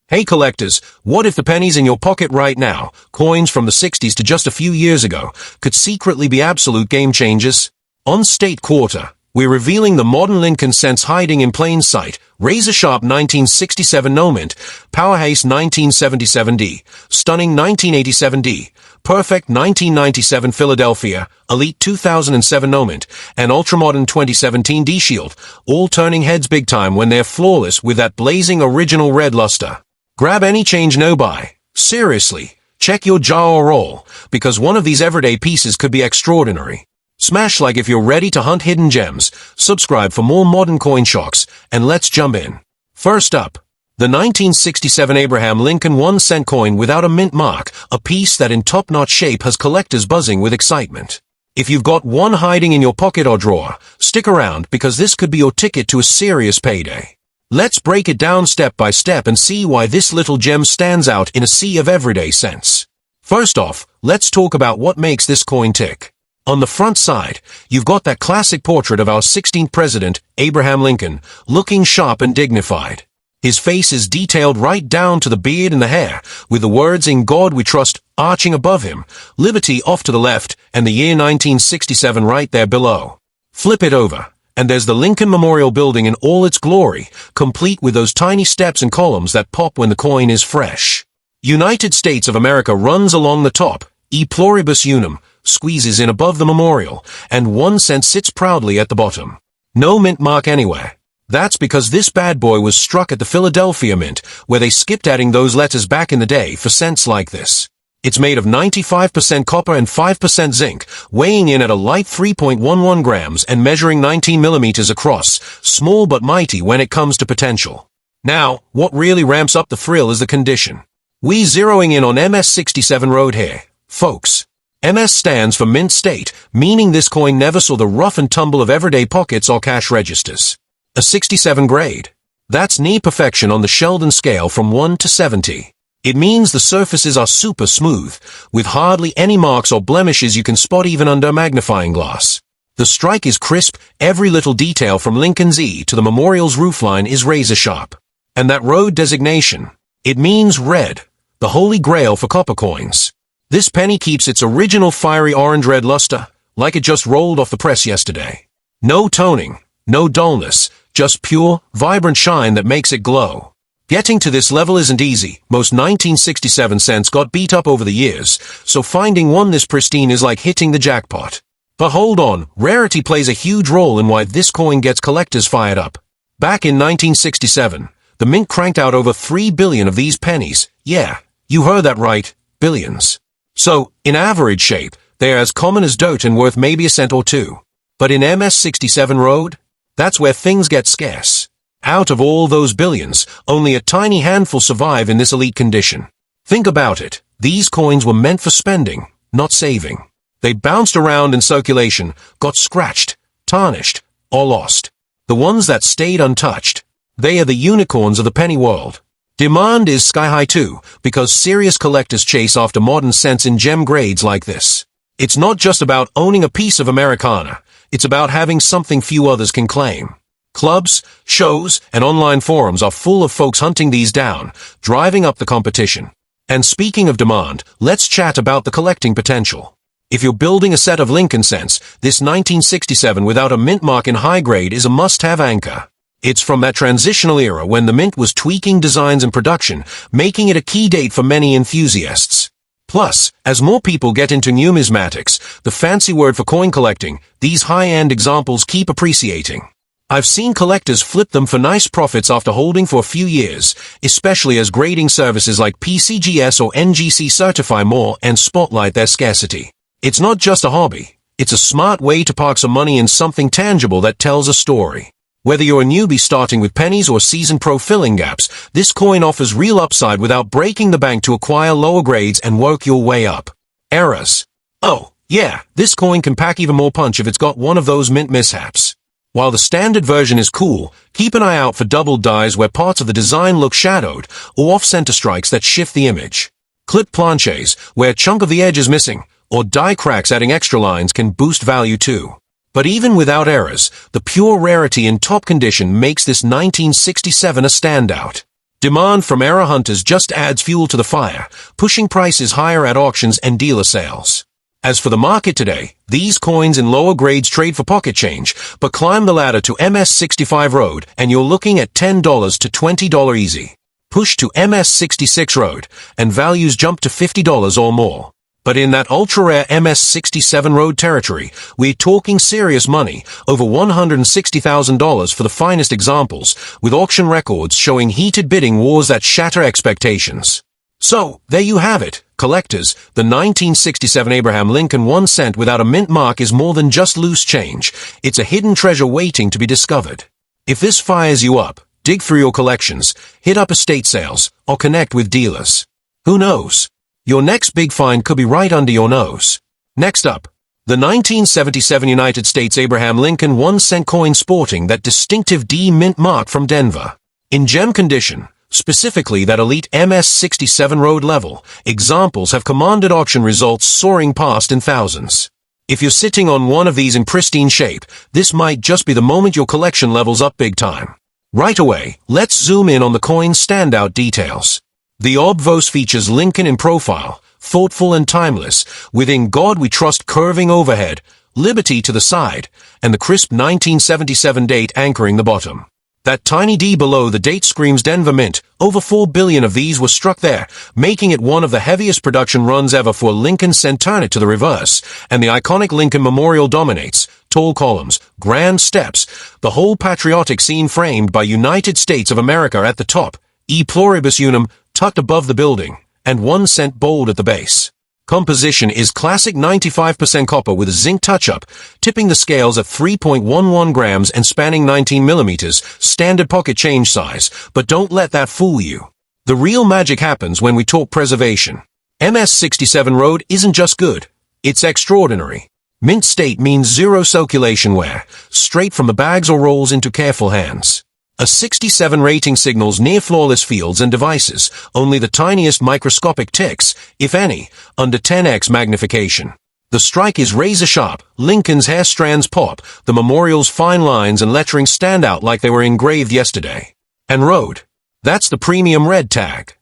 Hey collectors, what if the pennies in your pocket right now, coins from the 60s to just a few years ago, could secretly be absolute game changers? On State Quarter, we're revealing the modern Lincoln cents hiding in plain sight: razor-sharp 1967 no mint, Powerhouse 1977D, stunning 1987D, perfect 1997 Philadelphia, elite 2007 no mint, and ultramodern 2017 D-shield, all turning heads big time when they're flawless with that blazing original red luster. Grab any change no buy. Seriously, check your jar or roll, because one of these everyday pieces could be extraordinary. Smash like if you're ready to hunt hidden gems, subscribe for more modern coin shocks, and let's jump in. First up, the 1967 Abraham Lincoln 1-cent coin without a mint mark, a piece that in top-notch shape has collectors buzzing with excitement. If you've got one hiding in your pocket or drawer, stick around because this could be your ticket to a serious payday. Let's break it down step by step and see why this little gem stands out in a sea of everyday cents. First off, let's talk about what makes this coin tick. On the front side, you've got that classic portrait of our 16th president, Abraham Lincoln, looking sharp and dignified. His face is detailed right down to the beard and the hair, with the words "In God We Trust" arching above him, liberty off to the left, and the year 1967 right there below. Flip it over, and there's the Lincoln Memorial Building in all its glory, complete with those tiny steps and columns that pop when the coin is fresh. United States of America runs along the top, E pluribus unum, squeezes in above the memorial, and 1 cent sits proudly at the bottom. No mint mark anywhere. That's because this bad boy was struck at the Philadelphia Mint, where they skipped adding those letters back in the day for cents like this. It's made of 95% copper and 5% zinc, weighing in at a light 3.11 grams and measuring 19 millimeters across, small but mighty when it comes to potential. Now, what really ramps up the thrill is the condition. We zeroing in on MS67 road here, folks. MS stands for Mint State, meaning this coin never saw the rough and tumble of everyday pockets or cash registers. A 67 grade. That's near perfection on the Sheldon scale from 1 to 70. It means the surfaces are super smooth, with hardly any marks or blemishes you can spot even under a magnifying glass. The strike is crisp, every little detail from Lincoln's E to the memorial's roofline is razor sharp. And that road designation, it means red, the holy grail for copper coins. This penny keeps its original fiery orange-red luster, like it just rolled off the press yesterday. No toning, no dullness, just pure, vibrant shine that makes it glow. Getting to this level isn't easy. Most 1967 cents got beat up over the years, so finding one this pristine is like hitting the jackpot. But hold on, rarity plays a huge role in why this coin gets collectors fired up. Back in 1967, the mint cranked out over 3 billion of these pennies. Yeah, you heard that right, billions. So, in average shape, they're as common as dirt and worth maybe a cent or two. But in MS67 road, that's where things get scarce. Out of all those billions, only a tiny handful survive in this elite condition. Think about it. These coins were meant for spending, not saving. They bounced around in circulation, got scratched, tarnished, or lost. The ones that stayed untouched, they are the unicorns of the penny world. Demand is sky-high too, because serious collectors chase after modern cents in gem grades like this. It's not just about owning a piece of Americana. It's about having something few others can claim. Clubs, shows, and online forums are full of folks hunting these down, driving up the competition. And speaking of demand, let's chat about the collecting potential. If you're building a set of Lincoln cents, this 1967 without a mint mark in high grade is a must-have anchor. It's from that transitional era when the mint was tweaking designs and production, making it a key date for many enthusiasts. Plus, as more people get into numismatics, the fancy word for coin collecting, these high-end examples keep appreciating. I've seen collectors flip them for nice profits after holding for a few years, especially as grading services like PCGS or NGC certify more and spotlight their scarcity. It's not just a hobby. It's a smart way to park some money in something tangible that tells a story. Whether you're a newbie starting with pennies or seasoned pro filling gaps, this coin offers real upside without breaking the bank to acquire lower grades and work your way up. Errors. Oh, yeah, this coin can pack even more punch if it's got one of those mint mishaps. While the standard version is cool, keep an eye out for doubled dies where parts of the design look shadowed, or off-center strikes that shift the image. Clip planches, where a chunk of the edge is missing, or die cracks adding extra lines can boost value too. But even without errors, the pure rarity in top condition makes this 1967 a standout. Demand from error hunters just adds fuel to the fire, pushing prices higher at auctions and dealer sales. As for the market today, these coins in lower grades trade for pocket change, but climb the ladder to MS65 Road and you're looking at $10 to $20 easy. Push to MS66 Road, and values jump to $50 or more. But in that ultra-rare MS67 Road territory, we're talking serious money, over $160,000 for the finest examples, with auction records showing heated bidding wars that shatter expectations. So, there you have it, collectors. The 1967 Abraham Lincoln 1 cent without a mint mark is more than just loose change. It's a hidden treasure waiting to be discovered. If this fires you up, dig through your collections, hit up estate sales, or connect with dealers. Who knows? Your next big find could be right under your nose. Next up, the 1977 United States Abraham Lincoln 1 cent coin sporting that distinctive D mint mark from Denver. In gem condition, specifically that elite MS67 Road level, examples have commanded auction results soaring past in thousands. If you're sitting on one of these in pristine shape, this might just be the moment your collection levels up big time. Right away, let's zoom in on the coin's standout details. The obvos features Lincoln in profile, thoughtful and timeless, with "In God We Trust" curving overhead, Liberty to the side, and the crisp 1977 date anchoring the bottom. That tiny D below the date screams Denver Mint. Over 4 billion of these were struck there, making it one of the heaviest production runs ever for Lincoln cent. Turn it to the reverse, and the iconic Lincoln Memorial dominates. Tall columns, grand steps, the whole patriotic scene framed by United States of America at the top, E pluribus unum, tucked above the building, and 1 cent bold at the base. Composition is classic 95% copper with a zinc touch-up, tipping the scales at 3.11 grams and spanning 19 millimeters, standard pocket change size, but don't let that fool you. The real magic happens when we talk preservation. MS67 Road isn't just good, it's extraordinary. Mint state means zero circulation wear, straight from the bags or rolls into careful hands. A 67 rating signals near flawless fields and devices, only the tiniest microscopic ticks, if any, under 10x magnification. The strike is razor sharp, Lincoln's hair strands pop, the memorial's fine lines and lettering stand out like they were engraved yesterday. And Road. That's the premium red tag,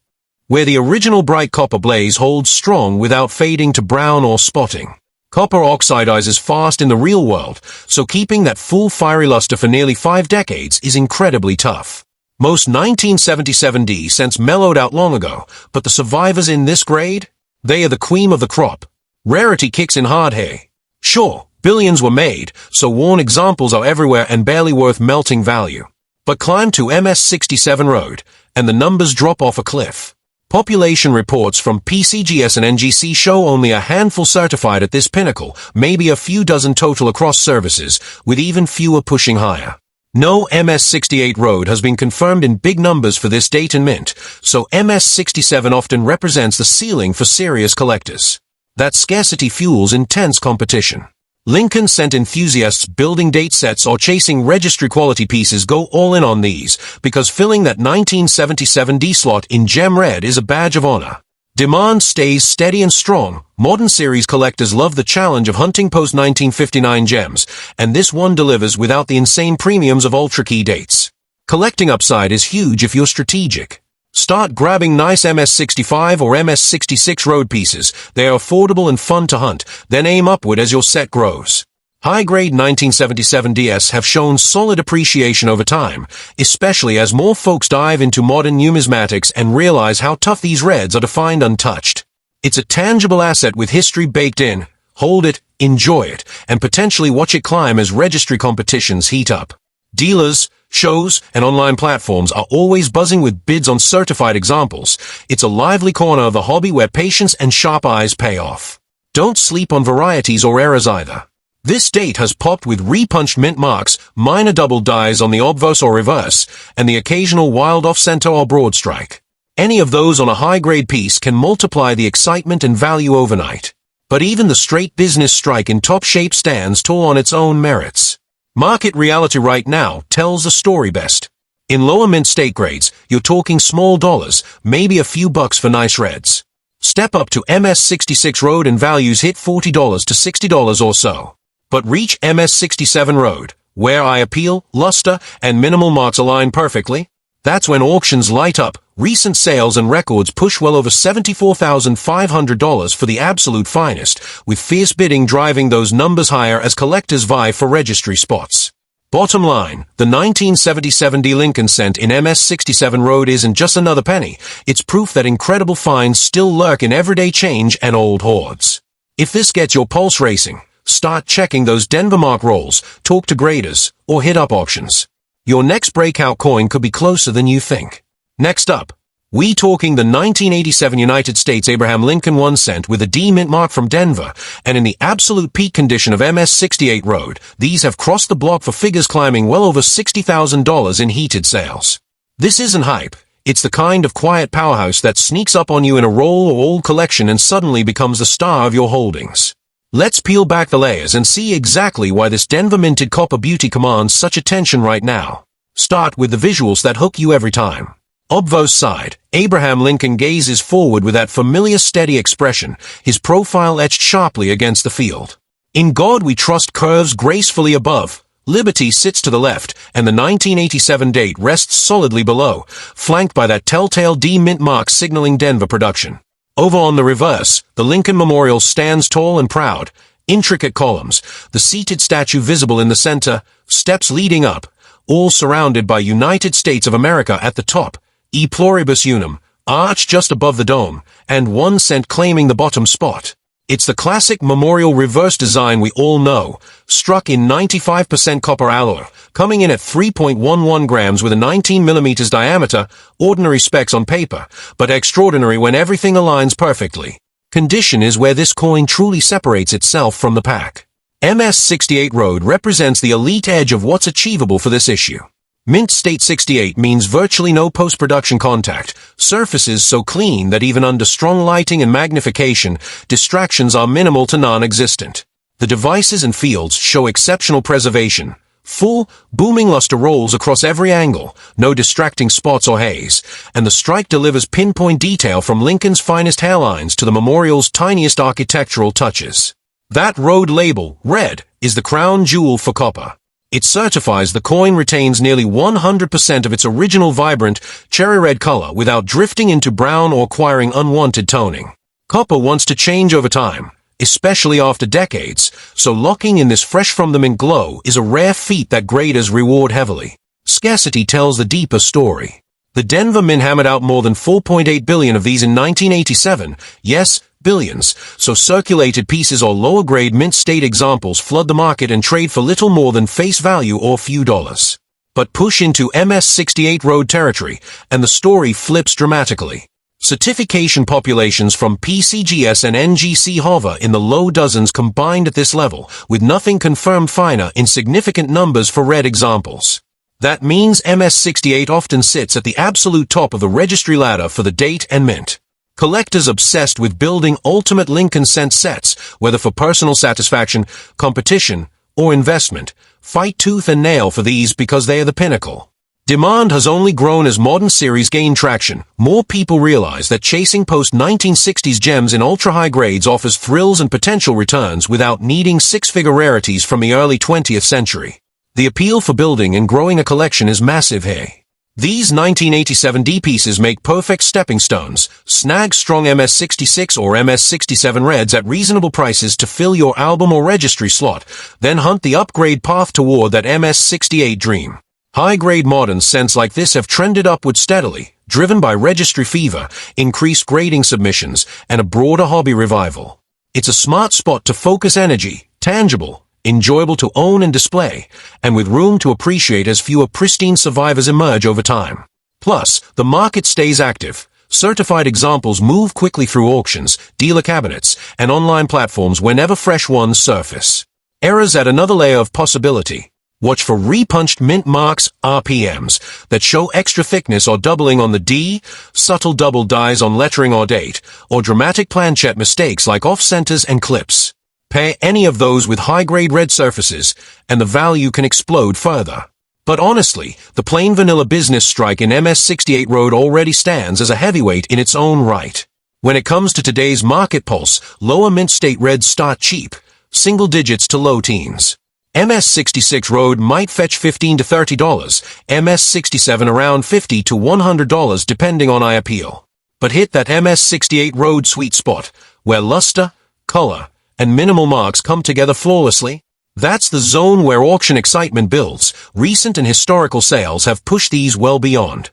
where the original bright copper blaze holds strong without fading to brown or spotting. Copper oxidizes fast in the real world, so keeping that full fiery luster for nearly 5 decades is incredibly tough. Most 1977 D cents mellowed out long ago, but the survivors in this grade? They are the cream of the crop. Rarity kicks in hard here. Sure, billions were made, so worn examples are everywhere and barely worth melting value. But climb to MS67 Road, and the numbers drop off a cliff. Population reports from PCGS and NGC show only a handful certified at this Pinnacle, maybe a few dozen total across services, with even fewer pushing higher. No MS68 Road has been confirmed in big numbers for this date and mint, so MS67 often represents the ceiling for serious collectors. That scarcity fuels intense competition. Lincoln cent enthusiasts building date sets or chasing registry quality pieces go all in on these, because filling that 1977 D slot in gem red is a badge of honor. Demand stays steady and strong. Modern series collectors love the challenge of hunting post-1959 gems, and this one delivers without the insane premiums of ultra-key dates. Collecting upside is huge if you're strategic. Start grabbing nice MS65 or MS66 Road pieces. They are affordable and fun to hunt, then aim upward as your set grows. High-grade 1977 DS have shown solid appreciation over time, especially as more folks dive into modern numismatics and realize how tough these reds are to find untouched. It's a tangible asset with history baked in. Hold it, enjoy it, and potentially watch it climb as registry competitions heat up. Dealers, shows, and online platforms are always buzzing with bids on certified examples. It's a lively corner of the hobby where patience and sharp eyes pay off. Don't sleep on varieties or errors either. This date has popped with repunched mint marks, minor double dies on the obverse or reverse, and the occasional wild off-center or broad strike. Any of those on a high-grade piece can multiply the excitement and value overnight. But even the straight business strike in top shape stands tall on its own merits. Market reality right now tells the story best. In lower mint state grades, you're talking small dollars, maybe a few bucks for nice reds. Step up to MS66 Road and values hit $40 to $60 or so. But reach MS67 Road, where eye appeal, luster, and minimal marks align perfectly. That's when auctions light up, Recent sales and records push well over $74,500 for the absolute finest, with fierce bidding driving those numbers higher as collectors vie for registry spots. Bottom line, the 1977 Lincoln cent in MS-67 Road isn't just another penny, it's proof that incredible finds still lurk in everyday change and old hoards. If this gets your pulse racing, start checking those Denver mark rolls, talk to graders, or hit up auctions. Your next breakout coin could be closer than you think. Next up, we talking the 1987 United States Abraham Lincoln 1 cent with a D mint mark from Denver, and in the absolute peak condition of MS-68 Road, these have crossed the block for figures climbing well over $60,000 in heated sales. This isn't hype, it's the kind of quiet powerhouse that sneaks up on you in a roll or old collection and suddenly becomes the star of your holdings. Let's peel back the layers and see exactly why this Denver minted copper beauty commands such attention right now. Start with the visuals that hook you every time. Obvo's side, Abraham Lincoln gazes forward with that familiar steady expression, his profile etched sharply against the field. In God We Trust curves gracefully above, Liberty sits to the left, and the 1987 date rests solidly below, flanked by that telltale D mint mark signaling Denver production. Over on the reverse, the Lincoln Memorial stands tall and proud, intricate columns, the seated statue visible in the center, steps leading up, all surrounded by United States of America at the top, E pluribus unum, arch just above the dome, and 1 cent claiming the bottom spot. It's the classic memorial reverse design we all know, struck in 95% copper alloy, coming in at 3.11 grams with a 19 millimeters diameter, ordinary specs on paper, but extraordinary when everything aligns perfectly. Condition is where this coin truly separates itself from the pack. MS-68 Road represents the elite edge of what's achievable for this issue. Mint State 68 means virtually no post-production contact, surfaces so clean that even under strong lighting and magnification, distractions are minimal to non-existent. The devices and fields show exceptional preservation. Full, booming luster rolls across every angle, no distracting spots or haze, and the strike delivers pinpoint detail from Lincoln's finest hairlines to the memorial's tiniest architectural touches. That road label, red, is the crown jewel for copper. It certifies the coin retains nearly 100% of its original vibrant, cherry red color without drifting into brown or acquiring unwanted toning. Copper wants to change over time, especially after decades, so locking in this fresh-from-the-mint glow is a rare feat that graders reward heavily. Scarcity tells the deeper story. The Denver Mint hammered out more than 4.8 billion of these in 1987, yes, billions, so circulated pieces or lower-grade mint state examples flood the market and trade for little more than face value or few dollars. But push into MS-68 Road territory, and the story flips dramatically. Certification populations from PCGS and NGC hover in the low dozens combined at this level, with nothing confirmed finer in significant numbers for red examples. That means MS-68 often sits at the absolute top of the registry ladder for the date and mint. Collectors obsessed with building ultimate Lincoln cent sets, whether for personal satisfaction, competition, or investment, fight tooth and nail for these because they are the pinnacle. Demand has only grown as modern series gain traction. More people realize that chasing post-1960s gems in ultra-high grades offers thrills and potential returns without needing six-figure rarities from the early 20th century. The appeal for building and growing a collection is massive here. These 1987 D pieces make perfect stepping stones. Snag strong MS-66 or MS-67 reds at reasonable prices to fill your album or registry slot, then hunt the upgrade path toward that MS-68 dream. High-grade modern cents like this have trended upward steadily, driven by registry fever, increased grading submissions, and a broader hobby revival. It's a smart spot to focus energy, tangible, enjoyable to own and display, and with room to appreciate as fewer pristine survivors emerge over time. Plus, the market stays active. Certified examples move quickly through auctions, dealer cabinets, and online platforms whenever fresh ones surface. Errors add another layer of possibility. Watch for repunched mint marks, RPMs, that show extra thickness or doubling on the D, subtle double dyes on lettering or date, or dramatic planchet mistakes like off-centers and clips. Pair any of those with high-grade red surfaces, and the value can explode further. But honestly, the plain vanilla business strike in MS-68 Road already stands as a heavyweight in its own right. When it comes to today's market pulse, lower mint state reds start cheap, single digits to low teens. MS-66 Road might fetch $15 to $30, MS-67 around $50 to $100 depending on eye appeal. But hit that MS-68 Road sweet spot, where luster, color, and minimal marks come together flawlessly. That's the zone where auction excitement builds. Recent and historical sales have pushed these well beyond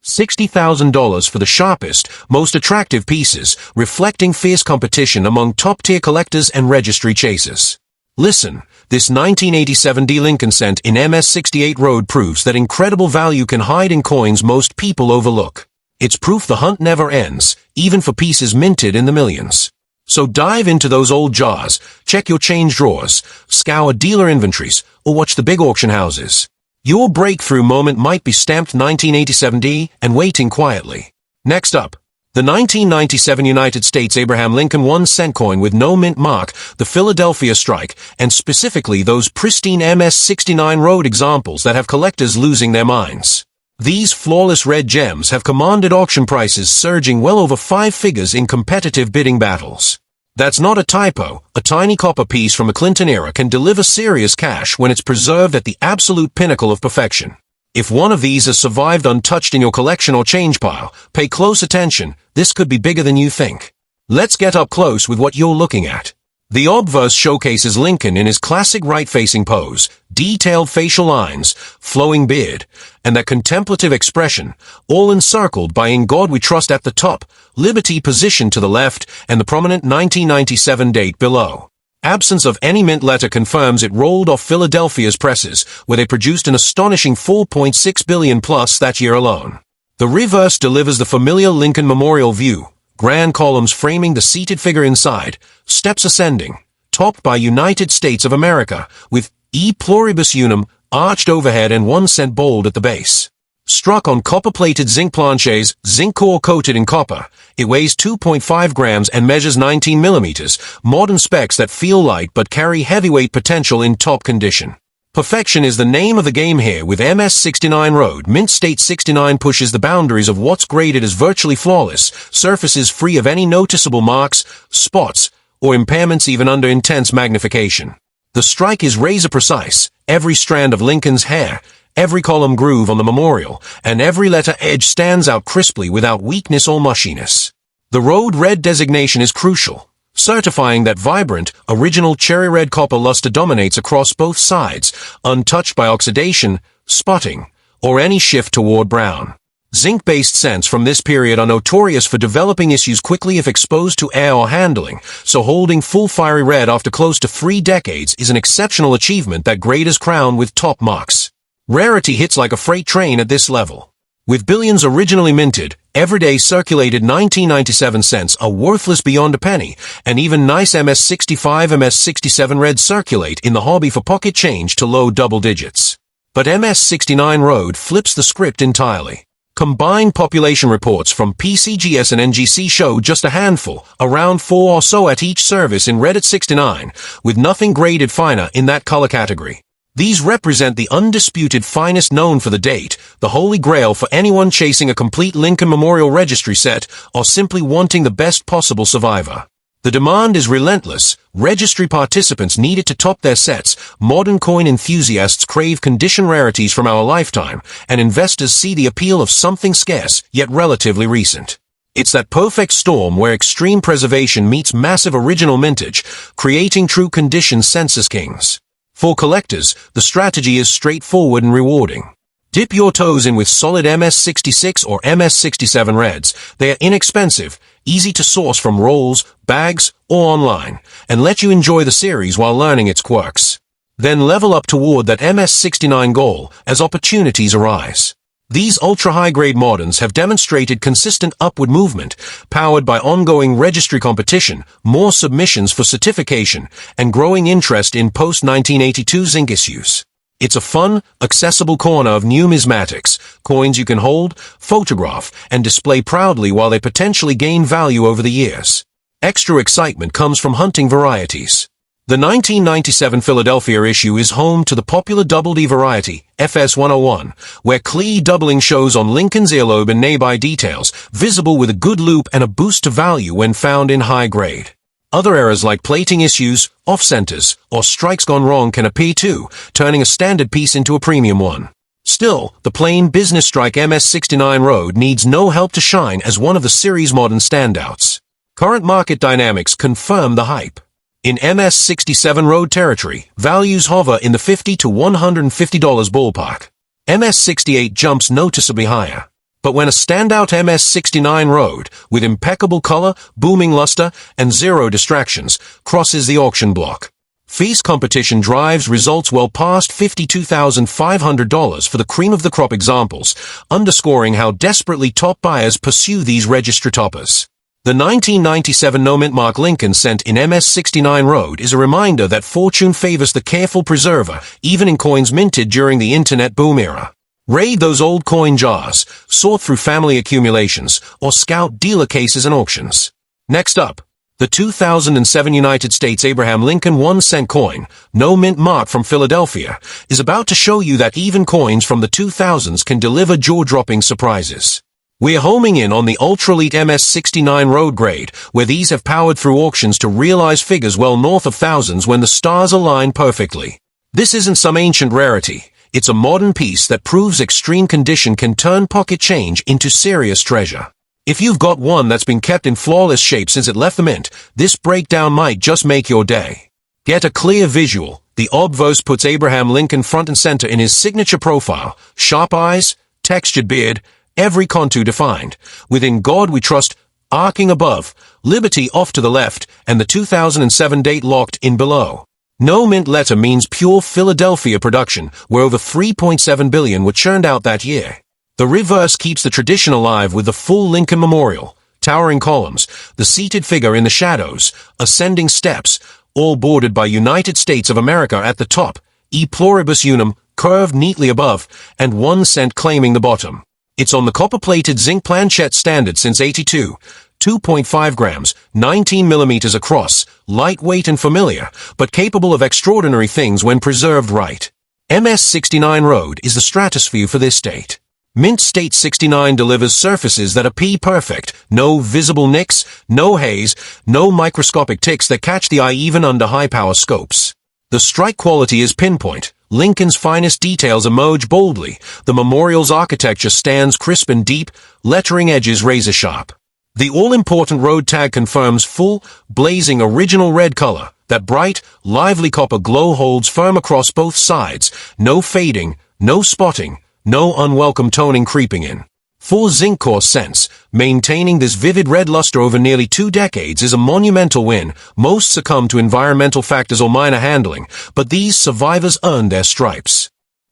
$60,000 for the sharpest, most attractive pieces, reflecting fierce competition among top-tier collectors and registry chasers. Listen, this 1987 delinquent in MS-68 Road proves that incredible value can hide in coins most people overlook. It's proof the hunt never ends, even for pieces minted in the millions. So dive into those old jars, check your change drawers, scour dealer inventories, or watch the big auction houses. Your breakthrough moment might be stamped 1987D and waiting quietly. Next up, the 1997 United States Abraham Lincoln 1-cent coin with no mint mark, the Philadelphia Strike, and specifically those pristine MS-69 Road examples that have collectors losing their minds. These flawless red gems have commanded auction prices surging well over 5 figures in competitive bidding battles. That's not a typo. A tiny copper piece from the Clinton era can deliver serious cash when it's preserved at the absolute pinnacle of perfection. If one of these has survived untouched in your collection or change pile, pay close attention. This could be bigger than you think. Let's get up close with what you're looking at. The obverse showcases Lincoln in his classic right-facing pose, detailed facial lines, flowing beard, and that contemplative expression, all encircled by "In God We Trust" at the top, Liberty positioned to the left, and the prominent 1997 date below. Absence of any mint letter confirms it rolled off Philadelphia's presses, where they produced an astonishing $4.6 billion plus that year alone. The reverse delivers the familiar Lincoln Memorial view, grand columns framing the seated figure inside, steps ascending, topped by United States of America, with E pluribus unum arched overhead and 1-cent bold at the base. Struck on copper-plated zinc planchets, zinc core coated in copper, it weighs 2.5 grams and measures 19 millimeters, modern specs that feel light but carry heavyweight potential in top condition. Perfection is the name of the game here. With MS-69 Road, Mint State 69 pushes the boundaries of what's graded as virtually flawless, surfaces free of any noticeable marks, spots, or impairments even under intense magnification. The strike is razor-precise, every strand of Lincoln's hair, every column groove on the memorial, and every letter edge stands out crisply without weakness or mushiness. The Road Red designation is crucial, certifying that vibrant, original cherry red copper luster dominates across both sides, untouched by oxidation, spotting, or any shift toward brown. Zinc-based scents from this period are notorious for developing issues quickly if exposed to air or handling, so holding full fiery red after close to 3 decades is an exceptional achievement that graders crown with top marks. Rarity hits like a freight train at this level. With billions originally minted, everyday circulated 1997 cents are worthless beyond a penny, and even nice MS-65, MS-67 reds circulate in the hobby for pocket change to low double digits. But MS-69 Road flips the script entirely. Combined population reports from PCGS and NGC show just a handful, around 4 or so at each service in red at 69, with nothing graded finer in that color category. These represent the undisputed finest known for the date, the holy grail for anyone chasing a complete Lincoln Memorial Registry set or simply wanting the best possible survivor. The demand is relentless. Registry participants need it to top their sets, modern coin enthusiasts crave condition rarities from our lifetime, and investors see the appeal of something scarce yet relatively recent. It's that perfect storm where extreme preservation meets massive original mintage, creating true condition census kings. For collectors, the strategy is straightforward and rewarding. Dip your toes in with solid MS-66 or MS-67 reds. They are inexpensive, easy to source from rolls, bags, or online, and let you enjoy the series while learning its quirks. Then level up toward that MS-69 goal as opportunities arise. These ultra-high-grade moderns have demonstrated consistent upward movement, powered by ongoing registry competition, more submissions for certification, and growing interest in post-1982 zinc issues. It's a fun, accessible corner of numismatics, coins you can hold, photograph, and display proudly while they potentially gain value over the years. Extra excitement comes from hunting varieties. The 1997 Philadelphia issue is home to the popular Double D variety, FS101, where Klee doubling shows on Lincoln's earlobe and nearby details, visible with a good loop and a boost to value when found in high grade. Other errors like plating issues, off-centers, or strikes gone wrong can appear too, turning a standard piece into a premium one. Still, the plain business strike MS69 Road needs no help to shine as one of the series' modern standouts. Current market dynamics confirm the hype. In MS67 Road territory, values hover in the $50 to $150 ballpark. MS68 jumps noticeably higher. But when a standout MS69 Road, with impeccable color, booming luster, and zero distractions, crosses the auction block, fierce competition drives results well past $52,500 for the cream of the crop examples, underscoring how desperately top buyers pursue these registry toppers. The 1997 no-mint mark Lincoln cent in MS69 Road is a reminder that fortune favors the careful preserver, even in coins minted during the internet boom era. Raid those old coin jars, sort through family accumulations, or scout dealer cases and auctions. Next up, the 2007 United States Abraham Lincoln 1-cent coin, no mint mark from Philadelphia, is about to show you that even coins from the 2000s can deliver jaw-dropping surprises. We're homing in on the ultra-elite MS69 Road grade, where these have powered through auctions to realize figures well north of thousands when the stars align perfectly. This isn't some ancient rarity. It's a modern piece that proves extreme condition can turn pocket change into serious treasure. If you've got one that's been kept in flawless shape since it left the mint, this breakdown might just make your day. Get a clear visual. The obverse puts Abraham Lincoln front and center in his signature profile. Sharp eyes, textured beard, every contour defined. Within God we trust, arcing above, liberty off to the left, and the 2007 date locked in below. No mint letter means pure Philadelphia production, where over 3.7 billion were churned out that year. The reverse keeps the tradition alive with the full Lincoln Memorial, towering columns, the seated figure in the shadows, ascending steps, all bordered by United States of America at the top, e pluribus unum, curved neatly above, and 1 cent claiming the bottom. It's on the copper-plated zinc planchette standard since '82, 2.5 grams, 19 millimeters across, lightweight and familiar, but capable of extraordinary things when preserved right. MS69 Road is the stratosphere for this state. Mint State 69 delivers surfaces that are P-perfect, no visible nicks, no haze, no microscopic ticks that catch the eye even under high-power scopes. The strike quality is pinpoint. Lincoln's finest details emerge boldly. The memorial's architecture stands crisp and deep, lettering edges razor-sharp. The all-important road tag confirms full, blazing original red color. That bright, lively copper glow holds firm across both sides. No fading, no spotting, no unwelcome toning creeping in. For zinc core cents, maintaining this vivid red luster over nearly 2 decades is a monumental win. Most succumb to environmental factors or minor handling, but these survivors earned their stripes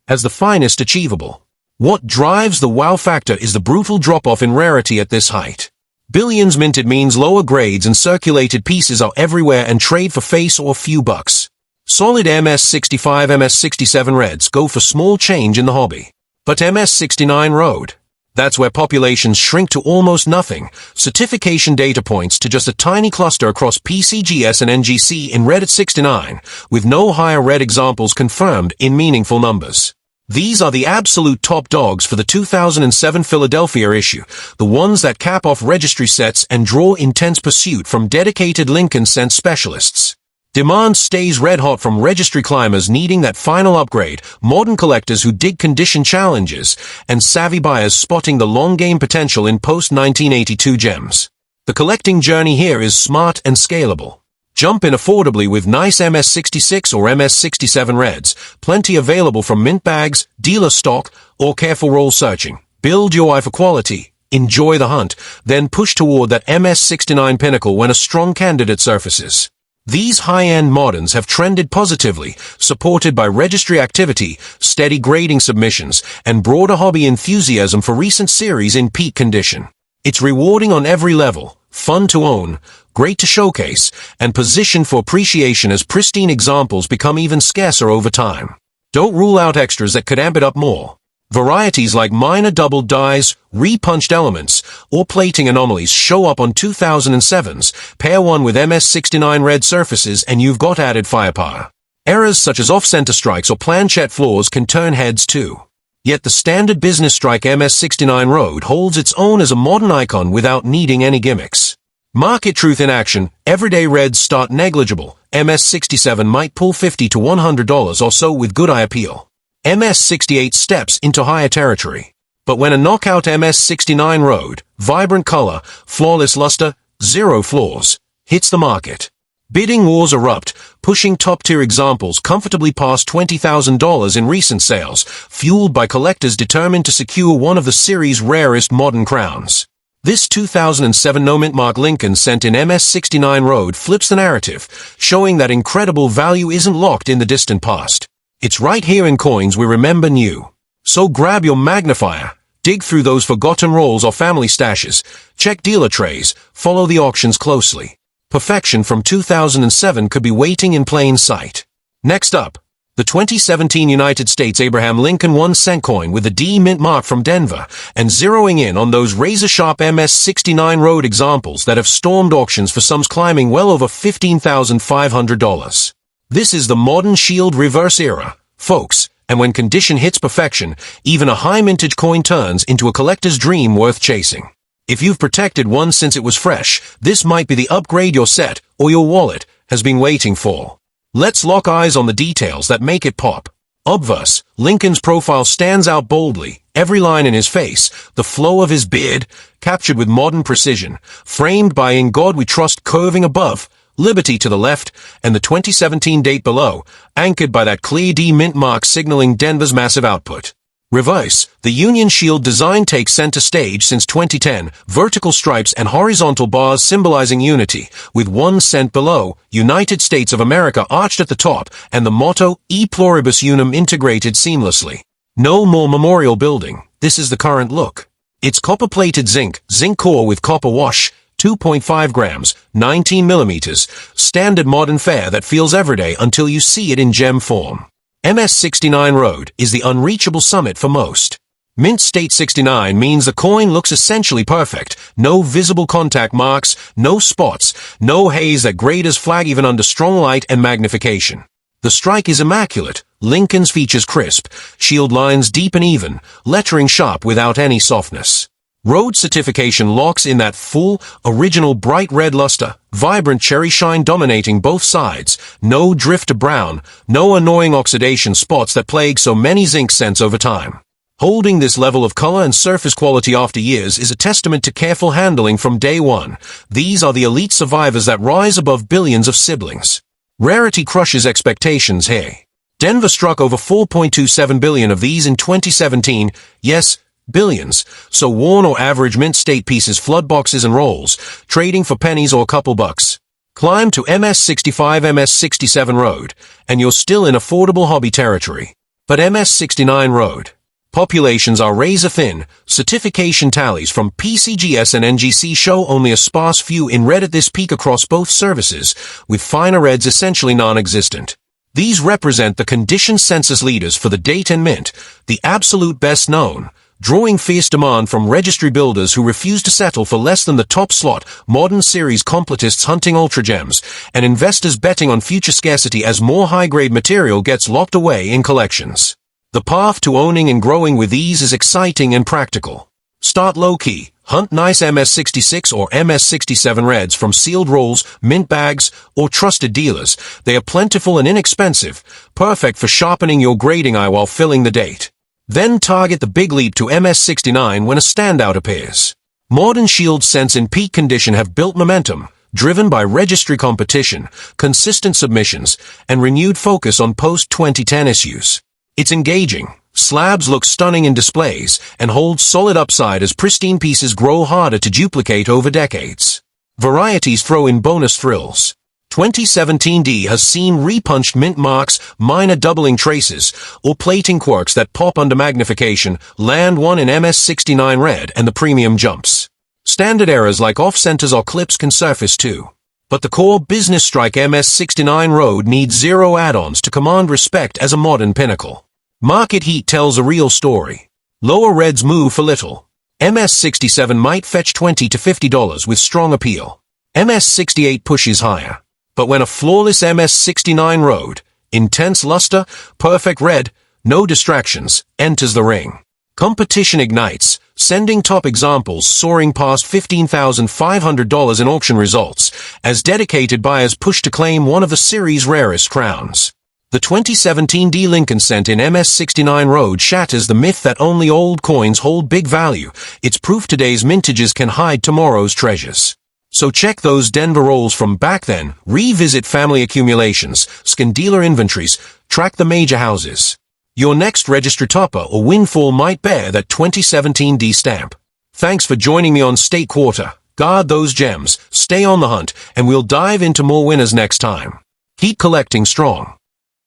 as the finest achievable. What drives the wow factor is the brutal drop-off in rarity at this height. Billions minted means lower grades and circulated pieces are everywhere and trade for face or few bucks. Solid MS65, MS67 reds go for small change in the hobby. But MS69 Road, that's where populations shrink to almost nothing, certification data points to just a tiny cluster across PCGS and NGC in red at 69, with no higher red examples confirmed in meaningful numbers. These are the absolute top dogs for the 2007 Philadelphia issue, the ones that cap off registry sets and draw intense pursuit from dedicated Lincoln cent specialists. Demand stays red-hot from registry climbers needing that final upgrade, modern collectors who dig condition challenges, and savvy buyers spotting the long-game potential in post-1982 gems. The collecting journey here is smart and scalable. Jump in affordably with nice MS66 or MS67 reds, plenty available from mint bags, dealer stock, or careful roll searching. Build your eye for quality, enjoy the hunt, then push toward that MS69 Pinnacle when a strong candidate surfaces. These high-end moderns have trended positively, supported by registry activity, steady grading submissions, and broader hobby enthusiasm for recent series in peak condition. It's rewarding on every level, fun to own, great to showcase, and positioned for appreciation as pristine examples become even scarcer over time. Don't rule out extras that could amp it up more. Varieties like minor double dyes, repunched elements, or plating anomalies show up on 2007s. Pair one with MS69 red surfaces and you've got added firepower. Errors such as off-center strikes or planchette flaws can turn heads too. Yet the standard business strike MS69 Road holds its own as a modern icon without needing any gimmicks. Market truth in action, everyday reds start negligible. MS67 might pull $50 to $100 or so with good eye appeal. MS68 steps into higher territory. But when a knockout MS69 road, vibrant color, flawless luster, zero flaws, hits the market, bidding wars erupt, pushing top-tier examples comfortably past $20,000 in recent sales, fueled by collectors determined to secure one of the series' rarest modern crowns. This 2007 no-mint mark Lincoln sent in MS69 road flips the narrative, showing that incredible value isn't locked in the distant past. It's right here in coins we remember new. So grab your magnifier, dig through those forgotten rolls or family stashes, check dealer trays, follow the auctions closely. Perfection from 2007 could be waiting in plain sight. Next up, the 2017 United States Abraham Lincoln 1-cent coin with a D mint mark from Denver, and zeroing in on those razor-sharp MS69 road examples that have stormed auctions for sums climbing well over $15,500. This is the modern shield reverse era, folks, and when condition hits perfection, even a high-mintage coin turns into a collector's dream worth chasing. If you've protected one since it was fresh, this might be the upgrade your set, or your wallet, has been waiting for. Let's lock eyes on the details that make it pop. Obverse, Lincoln's profile stands out boldly, every line in his face, the flow of his beard, captured with modern precision, framed by "In God We Trust" curving above, Liberty to the left, and the 2017 date below, anchored by that clear D mint mark signaling Denver's massive output. Reverse, the Union Shield design takes center stage since 2010, vertical stripes and horizontal bars symbolizing unity, with 1 cent below, United States of America arched at the top, and the motto, E Pluribus Unum integrated seamlessly. No more memorial building, this is the current look. It's copper-plated zinc core with copper wash, 2.5 grams, 19 millimeters, standard modern fare that feels everyday until you see it in gem form. MS69 Road is the unreachable summit for most. Mint State 69 means the coin looks essentially perfect. No visible contact marks, no spots, no haze that graders flag even under strong light and magnification. The strike is immaculate. Lincoln's features crisp, shield lines deep and even, lettering sharp without any softness. Road certification locks in that full, original bright red luster, vibrant cherry shine dominating both sides, no drift to brown, no annoying oxidation spots that plague so many zinc scents over time. Holding this level of color and surface quality after years is a testament to careful handling from day one. These are the elite survivors that rise above billions of siblings. Rarity crushes expectations here. Denver struck over 4.27 billion of these in 2017, yes, billions, so worn or average mint state pieces flood boxes and rolls, trading for pennies or a couple bucks. Climb to MS65 MS67 Road, and you're still in affordable hobby territory. But MS69 Road. Populations are razor thin, certification tallies from PCGS and NGC show only a sparse few in red at this peak across both services, with finer reds essentially non-existent. These represent the condition census leaders for the date and mint, the absolute best known, drawing fierce demand from registry builders who refuse to settle for less than the top slot, modern series completists hunting ultra gems, and investors betting on future scarcity as more high-grade material gets locked away in collections. The path to owning and growing with ease is exciting and practical. Start low-key, hunt nice MS66 or MS67 reds from sealed rolls, mint bags, or trusted dealers. They are plentiful and inexpensive, perfect for sharpening your grading eye while filling the date. Then target the big leap to MS69 when a standout appears. Modern shield scents in peak condition have built momentum, driven by registry competition, consistent submissions, and renewed focus on post-2010 issues. It's engaging. Slabs look stunning in displays and hold solid upside as pristine pieces grow harder to duplicate over decades. Varieties throw in bonus thrills. 2017D has seen repunched mint marks, minor doubling traces, or plating quirks that pop under magnification, land one in MS69 red and the premium jumps. Standard errors like off-centers or clips can surface too. But the core business strike MS69 Road needs zero add-ons to command respect as a modern pinnacle. Market heat tells a real story. Lower reds move for little. MS67 might fetch $20 to $50 with strong appeal. MS68 pushes higher. But when a flawless MS69 Road, intense luster, perfect red, no distractions, enters the ring, competition ignites, sending top examples soaring past $15,500 in auction results, as dedicated buyers push to claim one of the series' rarest crowns. The 2017 D Lincoln cent in MS69 Road shatters the myth that only old coins hold big value. It's proof today's mintages can hide tomorrow's treasures. So check those Denver rolls from back then, revisit family accumulations, scan dealer inventories, track the major houses. Your next registry topper or windfall might bear that 2017 D stamp. Thanks for joining me on State Quarter. Guard those gems, stay on the hunt, and we'll dive into more winners next time. Keep collecting strong.